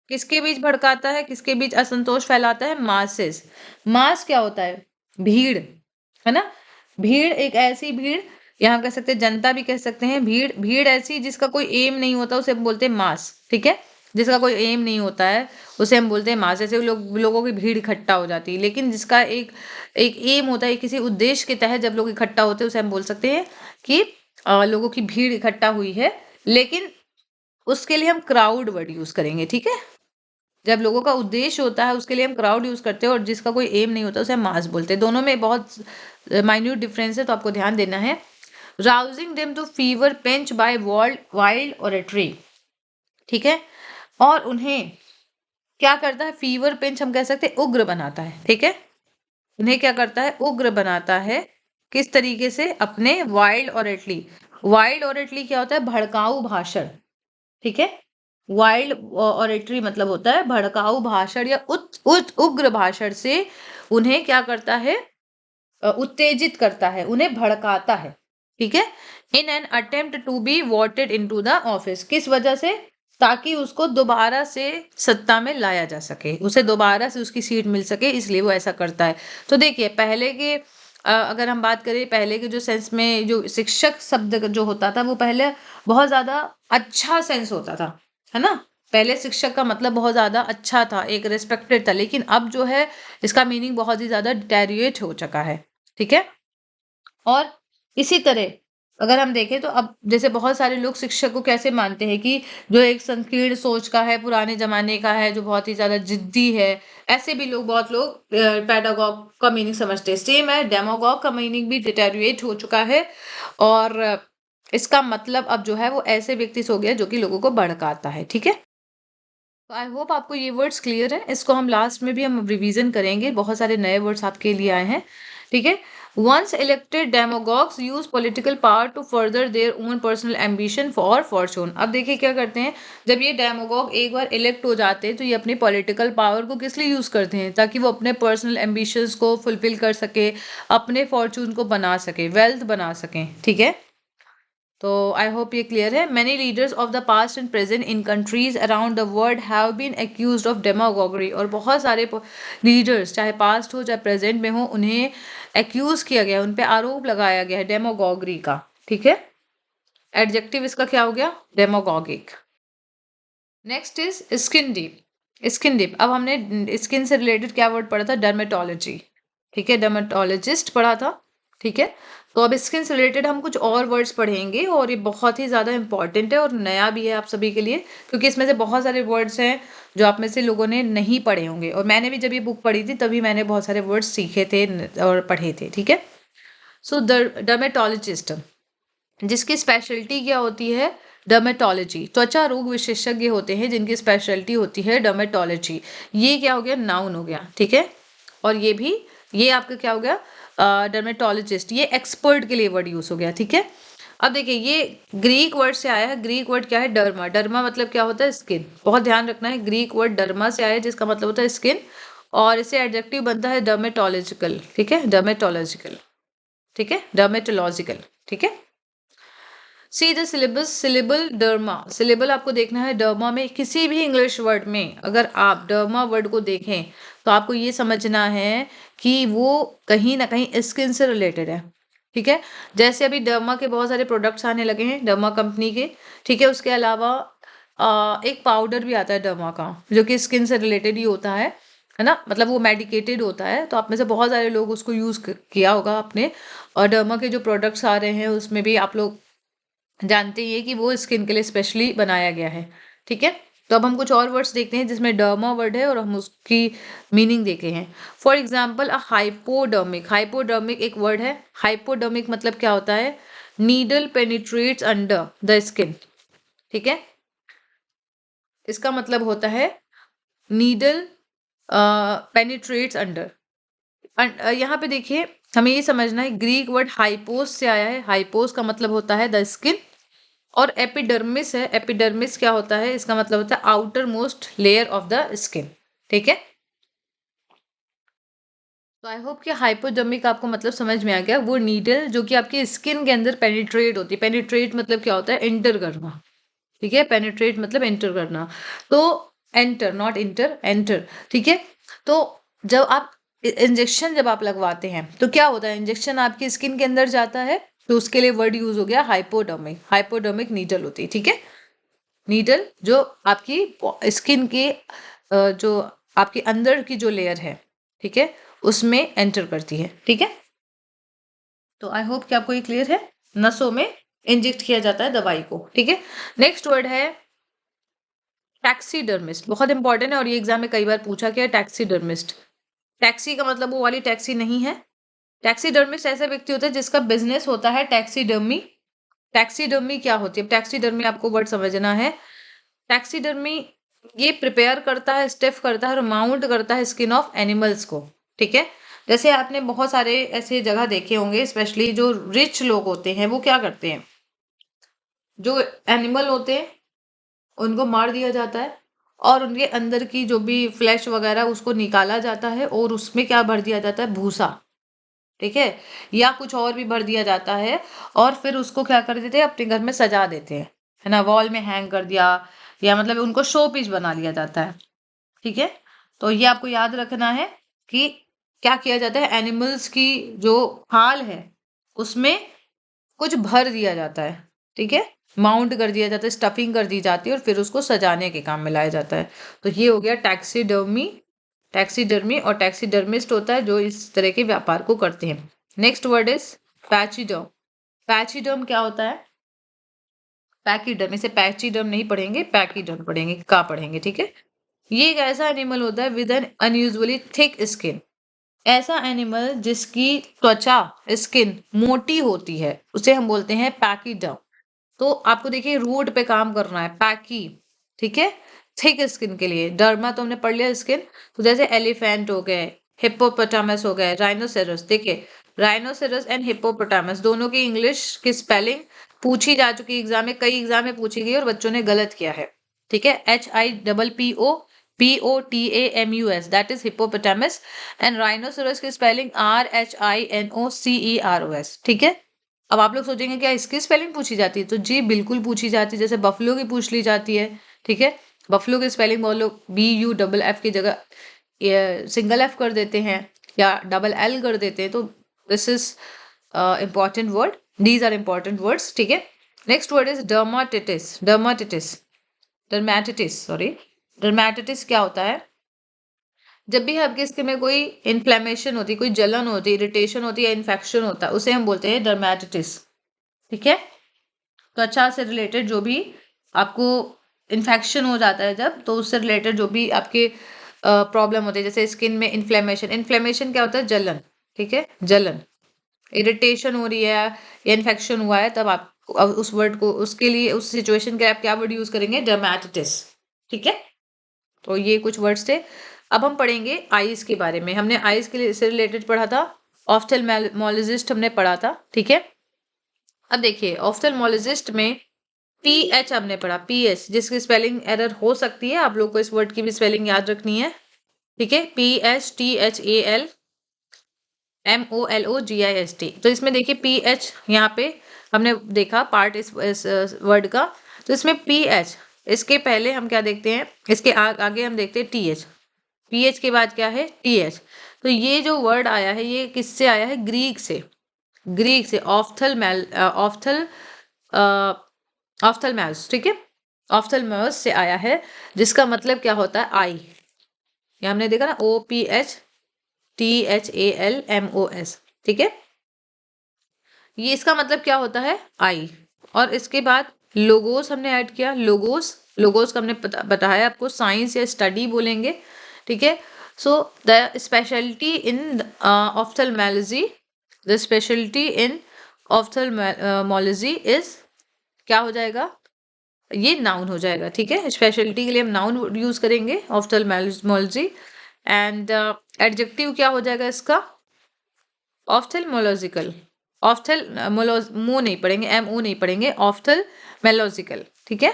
किसके बीच भड़काता है, किसके बीच असंतोष फैलाता है, मासेस। मास क्या होता है, भीड़, है ना। भीड़ एक ऐसी भीड़, यहाँ कह सकते हैं जनता भी कह सकते हैं, भीड़। भीड़ ऐसी जिसका कोई एम नहीं होता, उसे हम बोलते हैं मास। ठीक है, जिसका कोई एम नहीं होता है उसे हम बोलते हैं मास। ऐसे लोगों की भीड़ इकट्ठा हो जाती है, लेकिन जिसका एक एक एम होता है, किसी उद्देश्य के तहत जब लोग इकट्ठा होते हैं उसे हम बोल सकते हैं कि लोगों की भीड़ इकट्ठा हुई है। लेकिन उसके लिए हम क्राउड वर्ड यूज करेंगे। ठीक है, जब लोगों का उद्देश्य होता है उसके लिए हम क्राउड यूज करते हैं, और जिसका कोई एम नहीं होता उसे हम मास बोलते हैं। दोनों में बहुत माइन्यूट डिफरेंस है, तो आपको ध्यान देना है। Rousing them to fever pitch by wild और ए ट्री। ठीक है, और उन्हें क्या करता है, फीवर पिंच हम कह सकते हैं उग्र बनाता है। ठीक है, उन्हें क्या करता है, उग्र बनाता है। किस तरीके से, अपने वाइल्ड और एटली। वाइल्ड और एटली क्या होता है, भड़काऊ भाषण। ठीक है, वाइल्ड ऑरेटरी मतलब होता है भड़काऊ भाषण या उग्र भाषण से उन्हें क्या करता है, उत्तेजित करता है, उन्हें भड़काता है। ठीक है, in an attempt to be voted into the office, किस वजह से, ताकि उसको दोबारा से सत्ता में लाया जा सके, उसे दोबारा से उसकी सीट मिल सके, इसलिए वो ऐसा करता है। तो देखिए पहले के अगर हम बात करें, पहले के जो सेंस में जो शिक्षक शब्द जो होता था, वो पहले बहुत ज्यादा अच्छा सेंस होता था, है ना। पहले शिक्षक का मतलब बहुत ज्यादा अच्छा था, एक रिस्पेक्टेड था। लेकिन अब जो है इसका मीनिंग बहुत ही ज्यादा डिटेरियोरेट हो चुका है। ठीक है, और इसी तरह अगर हम देखें तो अब जैसे बहुत सारे लोग शिक्षक को कैसे मानते हैं कि जो एक संकीर्ण सोच का है, पुराने जमाने का है, जो बहुत ही ज्यादा जिद्दी है। ऐसे भी लोग, बहुत लोग पैडागॉग का मीनिंग समझते हैं। सेम है, डेमोगॉग का मीनिंग भी डिटेरियोरेट हो चुका है। और इसका मतलब अब जो है वो ऐसे व्यक्ति से हो गया जो कि लोगों को भड़काता है। ठीक है, तो आई होप आपको ये वर्ड्स क्लियर है। इसको हम लास्ट में भी हम रिवीजन करेंगे, बहुत सारे नए वर्ड्स आपके लिए आए हैं। ठीक है, once elected demagogues use political power to further their own personal ambition for fortune. अब देखिए क्या करते हैं, जब ये डेमोगॉग एक बार इलेक्ट हो जाते हैं तो ये अपनी पॉलिटिकल पावर को किस लिए यूज करते हैं, ताकि वो अपने पर्सनल एम्बिशंस को फुलफिल कर सके, अपने फॉर्चून को बना सके, वेल्थ बना सकें। ठीक है, तो आई होप ये क्लियर है। Many leaders of the past and present in countries around the world have been accused of demagoguery, और बहुत सारे लीडर्स चाहे पास्ट हो चाहे प्रेजेंट में हो, उन्हें एक्यूज किया गया, उन पे आरोप लगाया गया है डेमागोगरी का। ठीक है, एडजेक्टिव इसका क्या हो गया, demagogic. Next is skin deep. Skin deep, अब हमने स्किन से रिलेटेड क्या वर्ड पढ़ा था, डर्मेटोलॉजी। ठीक है, डर्मेटोलॉजिस्ट पढ़ा था। ठीक है, तो अब स्किन से रिलेटेड हम कुछ और वर्ड्स पढ़ेंगे, और ये बहुत ही ज़्यादा इंपॉर्टेंट है और नया भी है आप सभी के लिए, क्योंकि इसमें से बहुत सारे वर्ड्स हैं जो आप में से लोगों ने नहीं पढ़े होंगे, और मैंने भी जब ये बुक पढ़ी थी तभी मैंने बहुत सारे वर्ड्स सीखे थे और पढ़े थे। ठीक है, सो डर्मेटोलॉजिस्ट, जिसकी स्पेशलिटी क्या होती है, डर्मेटोलॉजी। त्वचा रोग विशेषज्ञ होते हैं जिनकी स्पेशलिटी होती है डर्मेटोलॉजी। ये क्या हो गया, नाउन हो गया। ठीक है, और ये भी, ये आपका क्या हो गया, डर्मेटोलॉजिस्ट, ये एक्सपर्ट के लिए वर्ड यूज हो गया। ठीक है, अब देखिए ये ग्रीक वर्ड से आया है। ग्रीक वर्ड क्या है, डर्मा। डर्मा मतलब क्या होता है, स्किन। बहुत ध्यान रखना है, ग्रीक वर्ड डर्मा से आया है जिसका मतलब होता है स्किन, और इसे एडजेक्टिव बनता है डर्मेटोलॉजिकल। ठीक है, डर्मेटोलॉजिकल। ठीक है, डर्मेटोलॉजिकल। ठीक है, see the syllabus, syllable derma, syllable आपको देखना है डर्मा में। किसी भी इंग्लिश वर्ड में अगर आप डर्मा वर्ड को देखें तो आपको ये समझना है कि वो कहीं ना कहीं स्किन से रिलेटेड है। ठीक है, जैसे अभी डर्मा के बहुत सारे प्रोडक्ट्स आने लगे हैं डर्मा कंपनी के। ठीक है, उसके अलावा एक पाउडर भी आता है डर्मा का जो कि स्किन से रिलेटेड ही होता है ना, मतलब वो मेडिकेटेड होता है। तो आप में से बहुत सारे लोग उसको यूज़ किया होगा आपने। और डर्मा के जो प्रोडक्ट्स आ रहे हैं उसमें भी आप लोग जानते ही है कि वो स्किन के लिए स्पेशली बनाया गया है। ठीक है, तो अब हम कुछ और वर्ड्स देखते हैं जिसमें डर्मा वर्ड है और हम उसकी मीनिंग देखे हैं। For example a hypodermic, hypodermic एक वर्ड है। हाइपोडर्मिक मतलब क्या होता है, needle penetrates under the skin. ठीक है, इसका मतलब होता है नीडल पेनिट्रेट्स अंडर। यहाँ पे देखिए हमें ये समझना है ग्रीक वर्ड हाइपोस से आया है। हाइपोस का मतलब होता है द स्किन, और एपिडर्मिस है, एपिडर्मिस क्या होता है, इसका मतलब होता है outer most layer of the skin. ठीक है, तो आई होप कि हाइपोडर्मिक आपको मतलब समझ में आ गया। वो नीडल जो कि आपकी स्किन के अंदर पेनिट्रेट होती है। पेनिट्रेट मतलब क्या होता है, एंटर करना। ठीक है, पेनिट्रेट मतलब एंटर करना। तो एंटर, नॉट इंटर, एंटर। ठीक है, तो जब आप इंजेक्शन जब आप लगवाते हैं तो क्या होता है, इंजेक्शन आपकी स्किन के अंदर जाता है, तो उसके लिए वर्ड यूज हो गया हाइपोडर्मिक। हाइपोडर्मिक नीडल होती है। ठीक है, नीडल जो आपकी स्किन के जो आपके अंदर की जो लेयर है, ठीक है, उसमें एंटर करती है। ठीक है, तो आई होप कि आपको ये क्लियर है। नसों में इंजेक्ट किया जाता है दवाई को। ठीक है, नेक्स्ट वर्ड है टैक्सीडर्मिस्ट। बहुत इंपॉर्टेंट है और ये एग्जाम में कई बार पूछा गया है टैक्सीडर्मिस्ट। टैक्सी का मतलब वो वाली टैक्सी नहीं है। टैक्सीडर्मिस्ट ऐसा व्यक्ति होता है जिसका बिजनेस होता है टैक्सीडर्मी। टैक्सीडर्मी क्या होती है, टैक्सीडर्मी आपको वर्ड समझना है। टैक्सीडर्मी ये प्रिपेयर करता है, स्टिफ करता है और माउंट करता है स्किन ऑफ एनिमल्स को। ठीक है, जैसे आपने बहुत सारे ऐसे जगह देखे होंगे, स्पेशली जो रिच लोग होते हैं वो क्या करते हैं, जो एनिमल होते हैं उनको मार दिया जाता है और उनके अंदर की जो भी फ्लैश वगैरह उसको निकाला जाता है और उसमें क्या भर दिया जाता है, भूसा। ठीक है, या कुछ और भी भर दिया जाता है और फिर उसको क्या कर देते हैं, अपने घर में सजा देते हैं, है ना, वॉल में हैंग कर दिया, या मतलब उनको शो पीस बना लिया जाता है। ठीक है, तो ये आपको याद रखना है कि क्या किया जाता है, एनिमल्स की जो खाल है उसमें कुछ भर दिया जाता है। ठीक है, माउंट कर दिया जाता है, स्टफिंग कर दी जाती है और फिर उसको सजाने के काम में लाया जाता है। तो ये हो गया टैक्सीडर्मी। टैक्सीडर्मी और टैक्सीडर्मिस्ट होता है जो इस तरह के व्यापार को करते हैं। Next word is pachyderm. Pachyderm क्या होता है, पैकीडर्म, इसे पैचिडर्म नहीं पढ़ेंगे, पैकीडर्म पढ़ेंगे, का पढ़ेंगे। ठीक है, ये एक ऐसा एनिमल होता है with an unusually thick skin. ऐसा एनिमल जिसकी त्वचा, स्किन मोटी होती है उसे हम बोलते हैं पैकीडर्म। तो आपको देखिए रोड पे काम करना है, पैकी। ठीक है, थिक स्किन के लिए डर्मा तो हमने पढ़ लिया स्किन। तो जैसे एलिफेंट हो गए, हिप्पोपोटामस हो गए, राइनोसेरस। देखिए राइनोसेरस एंड हिप्पोपोटामस दोनों की इंग्लिश की स्पेलिंग पूछी जा चुकी एग्जाम में, कई एग्जाम में पूछी गई और बच्चों ने गलत किया है। ठीक है, HIPPOPOTAMUS that is hippopotamus, and rhinoceros की स्पेलिंग RHINOCEROS। ठीक है, अब आप लोग सोचेंगे क्या इसकी स्पेलिंग पूछी जाती है, तो जी बिल्कुल पूछी जाती है। जैसे बफलो की पूछ ली जाती है। ठीक है, बफलो की स्पेलिंग बहुत लोग BUFF की जगह सिंगल एफ कर देते हैं या डबल एल कर देते हैं। तो this is important word, these are important words. ठीक है, next word is dermatitis. Dermatitis, dermatitis sorry, dermatitis क्या होता है, जब भी आपके स्किन में कोई इन्फ्लेमेशन होती है, कोई जलन होती है, इरिटेशन होती है या इन्फेक्शन होता है, उसे हम बोलते हैं डर्मेटिटिस। ठीक है, त्वचा से रिलेटेड जो भी आपको इन्फेक्शन हो जाता है जब, तो उससे रिलेटेड जो भी आपके प्रॉब्लम होती है, जैसे स्किन में इन्फ्लेमेशन। इन्फ्लेमेशन क्या होता है, जलन। ठीक है, जलन, इरिटेशन हो रही है या इन्फेक्शन हुआ है, तब आप अब उस वर्ड को, उसके लिए उस सिचुएशन के आप क्या वर्ड यूज करेंगे, डर्मेटिटिस। ठीक है, तो ये कुछ वर्ड्स थे। अब हम पढ़ेंगे आईज के बारे में। हमने आईज के लिए से रिलेटेड पढ़ा था, ऑफ्थेल्मोलॉजिस्ट हमने पढ़ा था। ठीक है, अब देखिए ऑफ्थेल्मोलॉजिस्ट में PH हमने पढ़ा, PH जिसकी स्पेलिंग एरर हो सकती है, आप लोग को इस वर्ड की भी स्पेलिंग याद रखनी है। ठीक है, PHTHAL, MOLOGIST। तो इसमें देखिए PH यहाँ पे हमने देखा पार्ट इस वर्ड का। तो इसमें PH, इसके पहले हम क्या देखते हैं, इसके आगे हम देखते हैं TH। PH के बाद क्या है TH। तो ये जो वर्ड आया है ये किससे आया है, ग्रीक से। ग्रीक से ऑफ्थल्मस, ठीक है, ऑफ्थल्मस से आया है, जिसका मतलब क्या होता है आई। ये हमने देखा ना, OPHTHALMOS, ठीक है। ये इसका मतलब क्या होता है आई। और इसके बाद लोगोस हमने ऐड किया। लोगोस, लोगोस का हमने बताया आपको, साइंस या स्टडी बोलेंगे, ठीक है। So the speciality in ophthalmology, the speciality in ophthalmology is, क्या हो जाएगा, ये नाउन हो जाएगा, ठीक है। स्पेशलिटी के लिए हम नाउन यूज करेंगे, ऑफ्थल्मोलॉजी। एंड एडजेक्टिव क्या हो जाएगा इसका, ऑफ्थल्मोलॉजिकल। मो नहीं पढ़ेंगे, MO नहीं पढ़ेंगे, ऑफ्थल्मोलॉजिकल, ठीक है।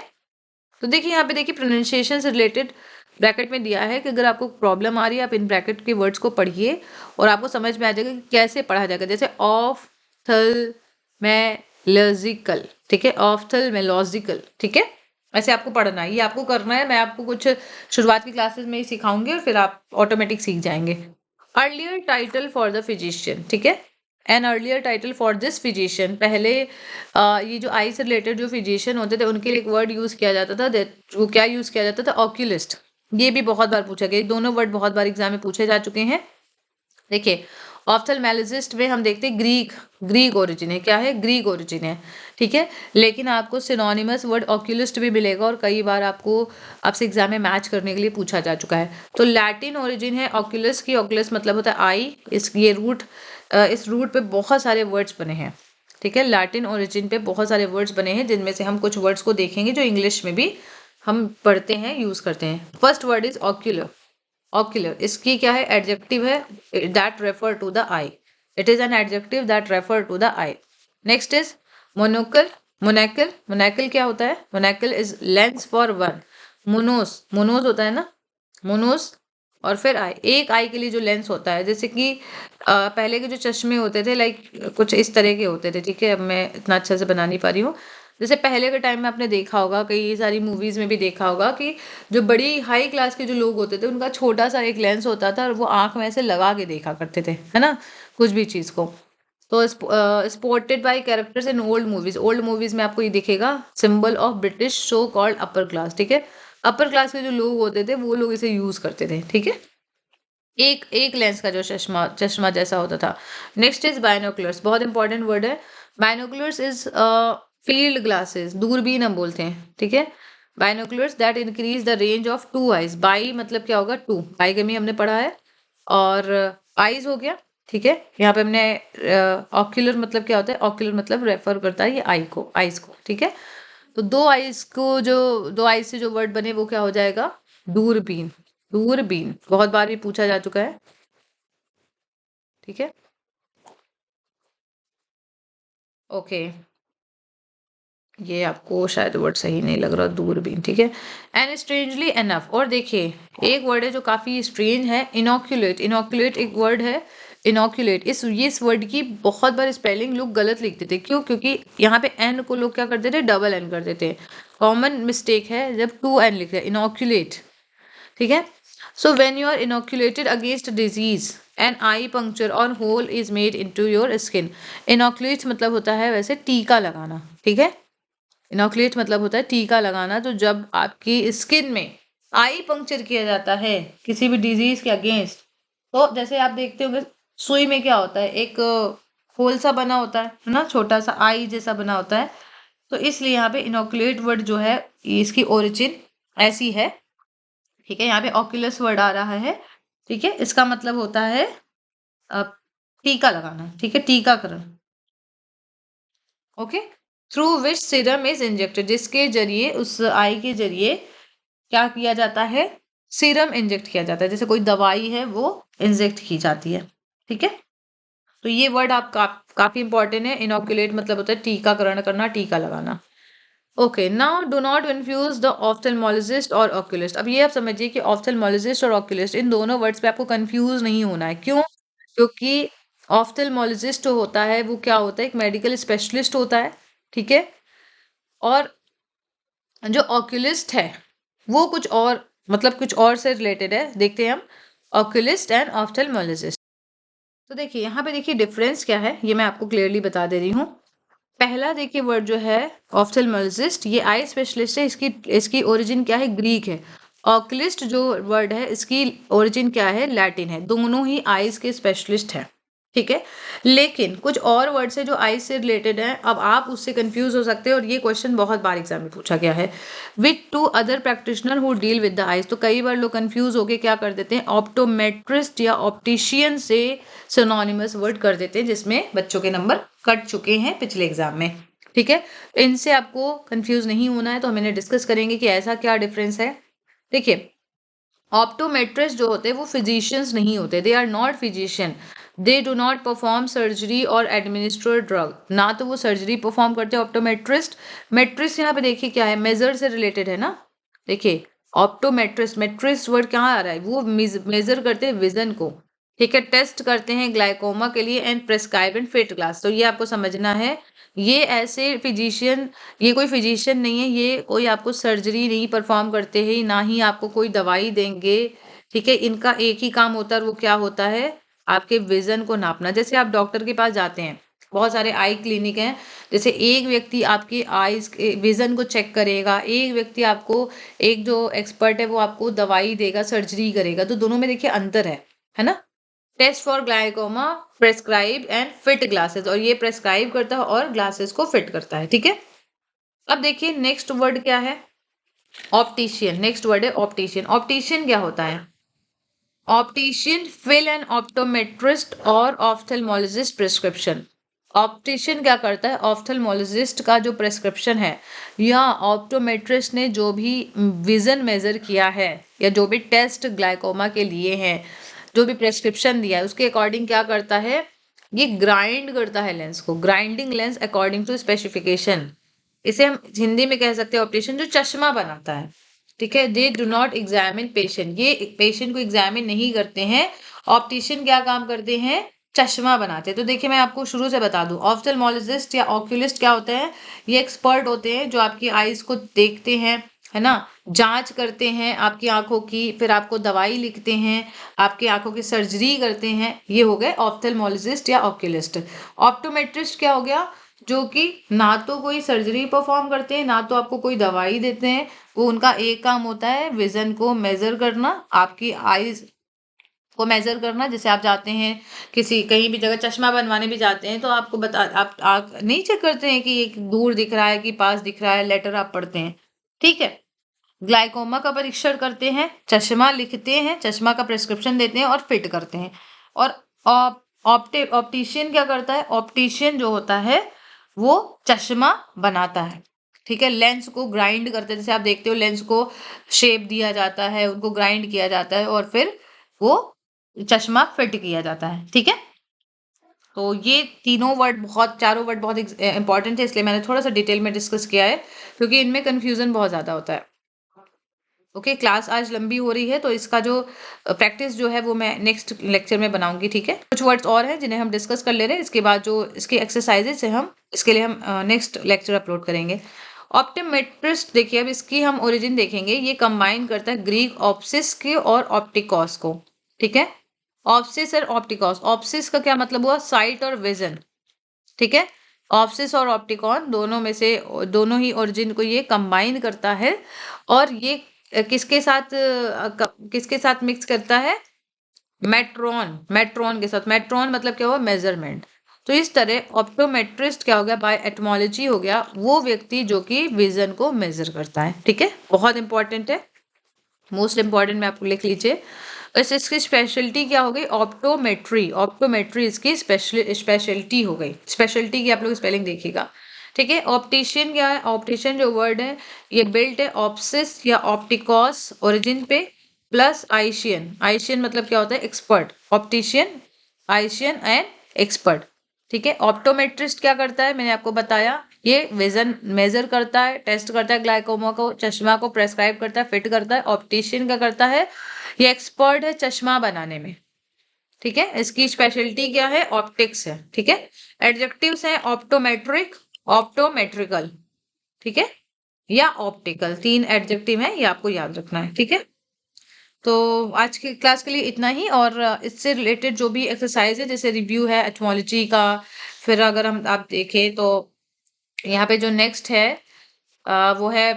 तो देखिए यहाँ पे देखिए प्रोनाउंसिएशन से रिलेटेड ब्रैकेट में दिया है कि अगर आपको प्रॉब्लम आ रही है आप इन ब्रैकेट के वर्ड्स को पढ़िए और आपको समझ में आ जाएगा कि कैसे पढ़ा जाएगा। जैसे ऑफ्थल्मोलॉजिकल, ठीक है, ऑफ्थल्मोलॉजिकल, ठीक है। ऐसे आपको पढ़ना है, ये आपको करना है। मैं आपको कुछ शुरुआत की क्लासेस में ही सिखाऊंगी और फिर आप ऑटोमेटिक सीख जाएंगे। Earlier title for the physician, ठीक है, an earlier title for this physician. पहले ये जो आई से रिलेटेड जो फिजिशियन होते थे उनके लिए एक वर्ड यूज किया जाता था, वो क्या यूज किया जाता था, ऑक्यूलिस्ट। ये भी बहुत बार पूछा गया, दोनों वर्ड बहुत बार एग्जाम में पूछे जा चुके हैं। देखिए ऑफ्थल्मोलॉजिस्ट में हम देखते हैं ग्रीक ओरिजिन है, क्या है, ग्रीक ओरिजिन है, ठीक है। लेकिन आपको सिनोनिमस वर्ड ऑक्यूलिस्ट भी मिलेगा और कई बार आपको आपसे एग्जाम में मैच करने के लिए पूछा जा चुका है। तो लैटिन ओरिजिन है ऑक्यूलस की। ऑक्यूलस मतलब होता है आई। ये रूट, इस रूट पे बहुत सारे वर्ड्स बने हैं, ठीक है। लैटिन ओरिजिन पे बहुत सारे वर्ड्स बने हैं जिनमें से हम कुछ वर्ड्स को देखेंगे जो इंग्लिश में भी हम पढ़ते हैं, यूज करते हैं। First word is ocular. Ocular, इसकी क्या है, एडजेक्टिव है, that refer to the eye. It is an adjective that refer to the eye. Next is monocle. Monocle, monocle क्या होता है, monocle is lens for one. मोनोस, मोनोस होता है ना, मोनोस और फिर आई, एक आई के लिए जो लेंस होता है। जैसे कि पहले के जो चश्मे होते थे लाइक कुछ इस तरह के होते थे, ठीक है। अब मैं इतना अच्छा से बना नहीं पा रही हूँ। जैसे पहले के टाइम में आपने देखा होगा, कई सारी मूवीज में भी देखा होगा कि जो बड़ी हाई क्लास के जो लोग होते थे उनका छोटा सा एक लेंस होता था और वो आंख में ऐसे लगा के देखा करते थे, है ना, कुछ भी चीज को। तो sported by characters in old movies. Old movies में आपको ये दिखेगा, symbol of British so called upper class, ठीक है। अपर क्लास के जो लोग होते थे वो लोग इसे यूज करते थे, ठीक है। एक एक लेंस का जो चश्मा चश्मा जैसा होता था। नेक्स्ट इज बायनोकुलर्स, बहुत इंपॉर्टेंट वर्ड है। बायनोकुलर्स इज फील्ड ग्लासेस, दूरबीन हम बोलते हैं, ठीक है। Binoculars that increase the range of two eyes. Bi मतलब क्या होगा, टू, बाईगमी हमने पढ़ा है। और आईज हो गया, ठीक है। यहाँ पे हमने ऑक्यूलर मतलब क्या होता है, ऑक्यूलर मतलब रेफर करता है ये आई को, आईज को, ठीक है। तो दो आईज को, जो दो आईज से जो वर्ड बने वो क्या हो जाएगा, दूरबीन। दूरबीन बहुत बार भी पूछा जा चुका है, ठीक है। ओके, ये आपको शायद वर्ड सही नहीं लग रहा, दूरबीन, ठीक है। एंड स्ट्रेंजली एनफ, और देखिए एक वर्ड है जो काफी स्ट्रेंज है, इनोक्यूलेट। इनोक्यूलेट एक वर्ड है, इनोक्यूलेट। इस वर्ड की बहुत बार स्पेलिंग लोग गलत लिखते थे, क्यों, क्योंकि यहाँ पे एन को लोग क्या करते थे, डबल एन कर देते। कॉमन मिस्टेक है जब टू एन लिखते हैं, इनोक्यूलेट, ठीक है। So when you are inoculated against disease an eye puncture और hole is made into your skin. Inoculate मतलब होता है वैसे टीका लगाना, ठीक है। इनोक्यूलेट मतलब होता है टीका लगाना। तो जब आपकी स्किन में आई पंक्चर किया जाता है किसी भी डिजीज के अगेंस्ट, तो जैसे आप देखते होंगे सुई में क्या होता है, एक होल सा बना होता है ना, छोटा सा आई जैसा बना होता है। तो इसलिए यहाँ पे इनोक्यूलेट वर्ड जो है इसकी ओरिजिन ऐसी है, ठीक है। यहाँ पे ऑक्यूलस वर्ड आ रहा है, ठीक है। इसका मतलब होता है अ, टीका लगाना, ठीक है, टीकाकरण, okay. Through which serum is injected, जिसके जरिए, उस आई के जरिए क्या किया जाता है, सीरम इंजेक्ट किया जाता है। जैसे कोई दवाई है वो इंजेक्ट की जाती है, ठीक है। तो ये वर्ड आप काफी इंपॉर्टेंट है। इनोक्यूलेट मतलब होता है टीकाकरण करना, टीका लगाना। Okay, now do not confuse the ophthalmologist और ऑक्यूलिस्ट। अब ये आप समझिए कि ऑफ्थल्मोलॉजिस्ट और ऑक्यूलिस्ट इन दोनों वर्ड्स पे आपको कंफ्यूज नहीं होना है। क्यों, क्योंकि ऑफ्थेल्मोलॉजिस्ट जो होता है वो क्या होता है, एक मेडिकल स्पेशलिस्ट होता है, ठीक है। और जो ऑक्यूलिस्ट है वो कुछ और, मतलब कुछ और से रिलेटेड है। देखते हैं हम ऑक्यूलिस्ट एंड ऑफ्थेल्मोलॉजिस्ट। तो देखिए यहाँ पे देखिए डिफरेंस क्या है, ये मैं आपको क्लियरली बता दे रही हूँ। पहला देखिए वर्ड जो है ऑफ्थेल्मोलॉजिस्ट, ये आई स्पेशलिस्ट है, इसकी इसकी ओरिजिन क्या है, ग्रीक है। ऑक्यूलिस्ट जो वर्ड है इसकी ओरिजिन क्या है, लैटिन है। दोनों ही आईज के स्पेशलिस्ट हैं, ठीक है। लेकिन कुछ और वर्ड्स है जो आईज से रिलेटेड है, अब आप उससे कंफ्यूज हो सकते हैं, और ये क्वेश्चन बहुत बार एग्जाम में पूछा गया है। With to other practitioner who deal with the eyes, तो कई बार लोग कंफ्यूज होके क्या कर देते हैं, ऑप्टोमेट्रिस्ट या ऑप्टिशियन से सिनोनिमस वर्ड कर देते हैं, जिसमें बच्चों के नंबर कट चुके हैं पिछले एग्जाम में, ठीक है। इनसे आपको कंफ्यूज नहीं होना है, तो हम इन्हें डिस्कस करेंगे कि ऐसा क्या डिफरेंस है। देखिए ऑप्टोमेट्रिस्ट जो होते हैं वो फिजिशियंस नहीं होते, they are not physician, they do not perform surgery or administer drug, ना तो वो सर्जरी परफॉर्म करते हैं ऑप्टोमेट्रिस्ट। मेट्रिस्ट यहाँ पे देखिए क्या है, मेजर से रिलेटेड है ना। देखिए ऑप्टोमेट्रिस्ट, मेट्रिस्ट वर्ड कहाँ आ रहा है, वो मेजर करते हैं विजन को, ठीक है। टेस्ट करते हैं ग्लाइकोमा के लिए and prescribe and fit glass, तो ये आपको समझना है। ये ऐसे फिजिशियन, ये कोई फिजिशियन नहीं है, ये कोई आपको सर्जरी नहीं परफॉर्म करते हैं, ना ही आपको कोई दवाई देंगे, ठीक है। इनका एक ही काम होता है, वो क्या होता है, आपके विजन को नापना। जैसे आप डॉक्टर के पास जाते हैं, बहुत सारे आई क्लिनिक हैं, जैसे एक व्यक्ति आपके आईज के विजन को चेक करेगा, एक व्यक्ति आपको, एक जो एक्सपर्ट है वो आपको दवाई देगा, सर्जरी करेगा, तो दोनों में देखिए अंतर है ना। Test for glaucoma prescribe and fit glasses, और ये प्रेस्क्राइब करता है और ग्लासेस को फिट करता है, ठीक है। अब देखिए नेक्स्ट वर्ड क्या है, ऑप्टिशियन। नेक्स्ट वर्ड है ऑप्टिशियन। ऑप्टिशियन क्या होता है, ऑप्टिशियन फिल एन ऑप्टोमेट्रिस्ट और ऑफ्थेल्मोलॉजिस्ट प्रिस्क्रिप्शन। ऑप्टिशियन क्या करता है, ऑफ्थेल्मोलॉजिस्ट का जो प्रिस्क्रिप्शन है या ऑप्टोमेट्रिस्ट ने जो भी विजन मेजर किया है या जो भी टेस्ट ग्लाइकोमा के लिए हैं, जो भी प्रेस्क्रिप्शन दिया है उसके अकॉर्डिंग क्या करता है, ये ग्राइंड करता है लेंस को, grinding lens according to specification. इसे हम हिंदी में कह सकते हैं ऑप्टिशियन जो चश्मा बनाता है, ठीक है। दे डू नॉट एग्जामिन पेशेंट, ये पेशेंट को एग्जामिन नहीं करते हैं। ऑप्टिशियन क्या काम करते हैं, चश्मा बनाते हैं। तो देखिए मैं आपको शुरू से बता दूं, ऑफ्थेल्मोलॉजिस्ट या ऑक्यूलिस्ट क्या होते हैं, ये एक्सपर्ट होते हैं जो आपकी आईज को देखते हैं, है ना, जांच करते हैं आपकी आंखों की, फिर आपको दवाई लिखते हैं, आपकी आंखों की सर्जरी करते हैं। ये हो गए ऑफ्थेल्मोलॉजिस्ट या ऑक्यूलिस्ट। ऑप्टोमेट्रिस्ट क्या हो गया, जो कि ना तो कोई सर्जरी परफॉर्म करते हैं, ना तो आपको कोई दवाई देते हैं, वो उनका एक काम होता है विजन को मेजर करना, आपकी आईज को मेजर करना। जैसे आप जाते हैं किसी कहीं भी जगह चश्मा बनवाने भी जाते हैं, तो आपको बता आप नहीं चेक करते हैं कि ये दूर दिख रहा है कि पास दिख रहा है, लेटर आप पढ़ते हैं, ठीक है। ग्लाइकोमा का परीक्षण करते हैं, चश्मा लिखते हैं, चश्मा का प्रिस्क्रिप्शन देते हैं और फिट करते हैं। और ऑप्टिशियन क्या करता है, ऑप्टिशियन जो होता है वो चश्मा बनाता है, ठीक है। लेंस को ग्राइंड करते हैं, जैसे आप देखते हो लेंस को शेप दिया जाता है, उनको ग्राइंड किया जाता है और फिर वो चश्मा फिट किया जाता है, ठीक है। तो ये तीनों वर्ड बहुत, चारों वर्ड बहुत इंपॉर्टेंट है, इसलिए मैंने थोड़ा सा डिटेल में डिस्कस किया है, क्योंकि इनमें कंफ्यूजन बहुत ज्यादा होता है। ओके क्लास आज लंबी हो रही है, तो इसका जो प्रैक्टिस जो है वो मैं नेक्स्ट लेक्चर में बनाऊंगी, ठीक है। कुछ वर्ड्स और हैं जिन्हें हम डिस्कस कर ले रहे हैं, इसके बाद जो इसके एक्सरसाइजेस है हम इसके लिए हम नेक्स्ट लेक्चर अपलोड करेंगे। ऑप्टोमेट्रिस्ट देखिए, अब इसकी हम ओरिजिन देखेंगे। ये कंबाइन करता है ग्रीक ऑप्सिस के और ऑप्टिकॉस को, ठीक है। ऑप्सिस और ऑप्टिकॉस, ऑप्सिस का क्या मतलब हुआ, साइट और विजन, ठीक है। ऑप्सिस और ऑप्टिकॉन दोनों में से, दोनों ही ओरिजिन को ये कंबाइन करता है, और ये किसके साथ मिक्स करता है, मेट्रॉन, मेट्रॉन के साथ। मेट्रॉन मतलब क्या हुआ, मेजरमेंट। तो इस तरह ऑप्टोमेट्रिस्ट क्या हो गया, बाय एटमोलॉजी हो गया वो व्यक्ति जो कि विजन को मेजर करता है, ठीक है। बहुत इंपॉर्टेंट है, मोस्ट इंपॉर्टेंट में आपको लिख लीजिए। वैसे इसकी स्पेशलिटी क्या हो गई, ऑप्टोमेट्री, ऑप्टोमेट्री इसकी स्पेशलिटी हो गई। स्पेशलिटी की आप लोग स्पेलिंग देखिएगा, ठीक है। ऑप्टिशियन क्या है, ऑप्टिशियन जो वर्ड है ये बिल्ट है ऑप्सिस या ऑप्टिकॉस ओरिजिन पे प्लस आइशियन। आइशियन मतलब क्या होता है, एक्सपर्ट। ऑप्टिशियन, आइशियन एंड एक्सपर्ट, ठीक है। ऑप्टोमेट्रिस्ट क्या करता है, मैंने आपको बताया, ये विजन मेजर करता है, टेस्ट करता है ग्लाइकोमा को, चश्मा को प्रेस्क्राइब करता है, फिट करता है। ऑप्टिशियन क्या करता है, ये एक्सपर्ट है चश्मा बनाने में, ठीक है, इसकी स्पेशलिटी क्या है, ऑप्टिक्स है। ठीक है, एडजेक्टिव्स हैं ऑप्टोमेट्रिक, ऑप्टोमेट्रिकल, ठीक है, या ऑप्टिकल, 3 एडजेक्टिव हैं, ये आपको याद रखना है। ठीक है, तो आज की क्लास के लिए इतना ही। और इससे रिलेटेड जो भी एक्सरसाइज है, जैसे रिव्यू है एटमोलॉजी का, फिर अगर हम आप देखें तो यहाँ पे जो नेक्स्ट है वो है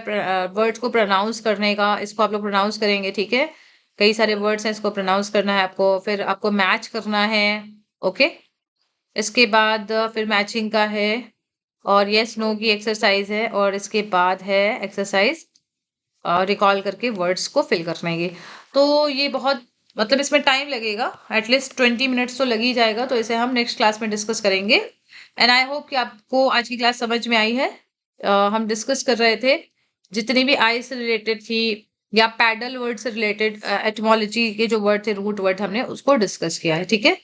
वर्ड्स को प्रोनाउंस करने का। इसको आप लोग प्रोनाउंस करेंगे। ठीक है, कई सारे वर्ड्स हैं, इसको प्रोनाउंस करना है आपको, फिर आपको मैच करना है। ओके, इसके बाद फिर मैचिंग का है, और यस नो की एक्सरसाइज है, और इसके बाद है एक्सरसाइज रिकॉल करके वर्ड्स को फिल करने की। तो ये बहुत, मतलब इसमें टाइम लगेगा, एटलीस्ट 20 मिनट्स तो लग ही जाएगा, तो इसे हम नेक्स्ट क्लास में डिस्कस करेंगे। एंड आई होप कि आपको आज की क्लास समझ में आई है। हम डिस्कस कर रहे थे जितनी भी आई से रिलेटेड थी, या पैडल वर्ड से रिलेटेड एटमोलॉजी के जो वर्ड थे, रूट वर्ड, हमने उसको डिस्कस किया है। ठीक है,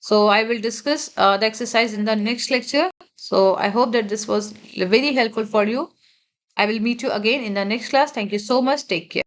so I will discuss the exercise in the next lecture. So I hope that this was very helpful for you. I will meet you again in the next class. Thank you so much. Take care.